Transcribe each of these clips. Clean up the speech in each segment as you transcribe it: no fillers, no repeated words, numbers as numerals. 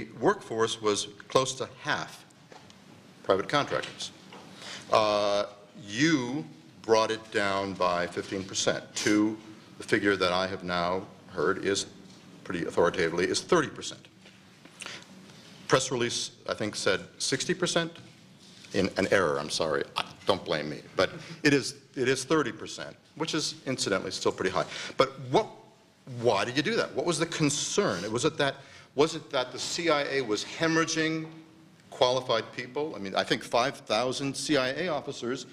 the workforce was close to half private contractors. You brought it down by 15% to the figure that I have now heard is pretty authoritatively is 30%. Press release, I think, said 60%. In an error, I'm sorry. Don't blame me. But it is 30%, which is incidentally still pretty high. But why did you do that? What was the concern? Was it that the CIA was hemorrhaging qualified people? I mean, I think 5,000 CIA officers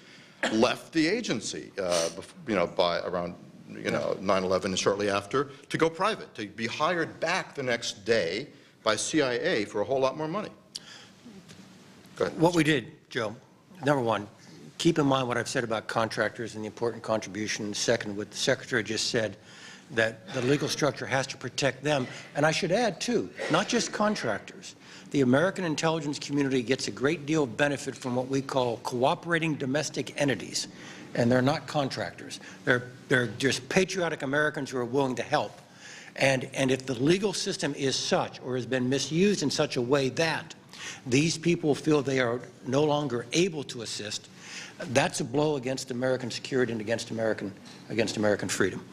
left the agency, by around 9/11 and shortly after, to go private, to be hired back the next day by CIA for a whole lot more money. Go ahead. What we did, Joe, number one, keep in mind what I've said about contractors and the important contribution. Second, what the Secretary just said, that the legal structure has to protect them. And I should add, too, not just contractors. The American intelligence community gets a great deal of benefit from what we call cooperating domestic entities, and they're not contractors. They're just patriotic Americans who are willing to help. And if the legal system is such, or has been misused in such a way that these people feel they are no longer able to assist, that's a blow against American security and against American freedom.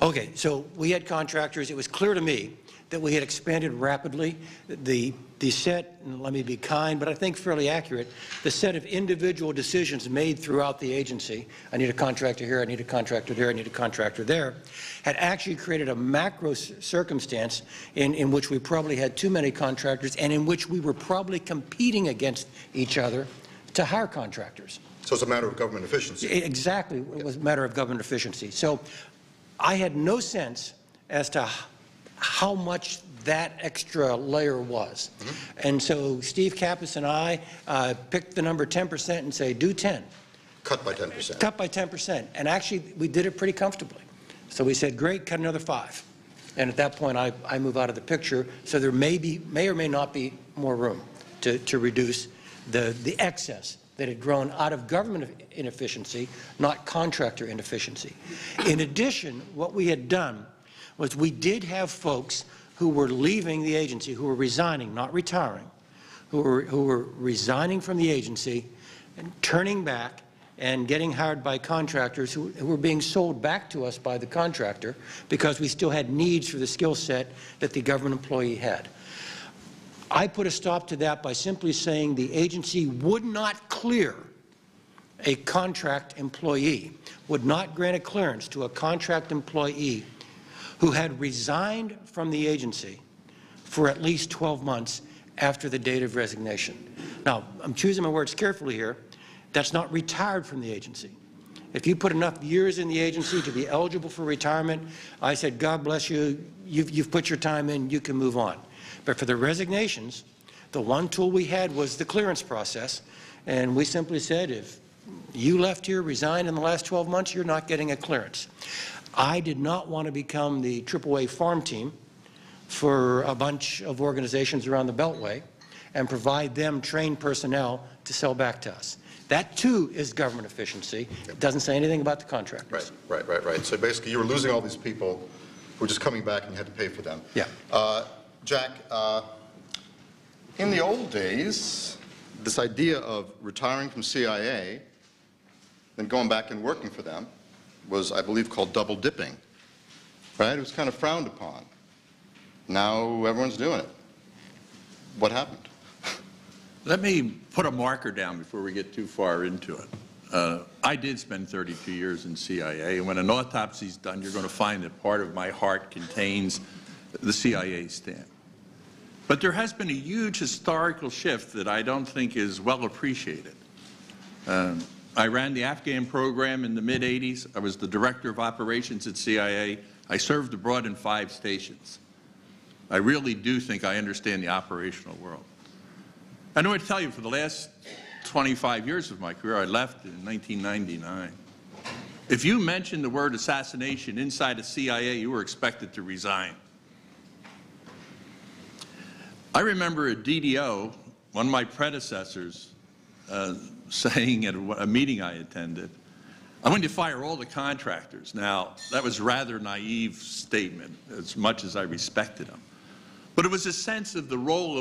Okay, so we had contractors. It was clear to me that we had expanded rapidly. The set, and let me be kind, but I think fairly accurate, the set of individual decisions made throughout the agency, I need a contractor here, I need a contractor there, I need a contractor there, had actually created a macro circumstance in which we probably had too many contractors and in which we were probably competing against each other to hire contractors. So it's a matter of government efficiency. Exactly. It was a matter of government efficiency. So I had no sense as to how much that extra layer was. Mm-hmm. And so Steve Kappas and I picked the number 10% and say, do 10. Cut by 10%. Cut by 10%. And actually, we did it pretty comfortably. So we said, great, cut another 5. And at that point, I move out of the picture. So there may or may not be more room to reduce the excess that had grown out of government inefficiency, not contractor inefficiency. In addition, what we had done was we did have folks who were leaving the agency, who were resigning, not retiring, who were resigning from the agency and turning back and getting hired by contractors who were being sold back to us by the contractor because we still had needs for the skill set that the government employee had. I put a stop to that by simply saying the agency would not clear a contract employee, would not grant a clearance to a contract employee who had resigned from the agency for at least 12 months after the date of resignation. Now, I'm choosing my words carefully here. That's not retired from the agency. If you put enough years in the agency to be eligible for retirement, I said, God bless you, you've put your time in, you can move on. But for the resignations, the one tool we had was the clearance process, and we simply said, if you left here, resigned in the last 12 months, you're not getting a clearance. I did not want to become the AAA farm team for a bunch of organizations around the Beltway and provide them trained personnel to sell back to us. That, too, is government efficiency. It doesn't say anything about the contractors. Right. So basically, you were losing all these people who were just coming back and you had to pay for them. Yeah. Jack, in the old days, this idea of retiring from CIA and going back and working for them was, I believe, called double dipping, right? It was kind of frowned upon. Now everyone's doing it. What happened? Let me put a marker down before we get too far into it. I did spend 32 years in CIA, and when an autopsy is done, you're going to find that part of my heart contains the CIA stamp. But there has been a huge historical shift that I don't think is well appreciated. I ran the Afghan program in the mid-'80s. I was the director of operations at CIA. I served abroad in 5 stations. I really do think I understand the operational world. I know what to tell you, for the last 25 years of my career, I left in 1999. If you mentioned the word assassination inside the CIA, you were expected to resign. I remember a DDO, one of my predecessors, saying at a meeting I attended, I'm going to fire all the contractors. Now, that was a rather naive statement, as much as I respected him. But it was a sense of the role of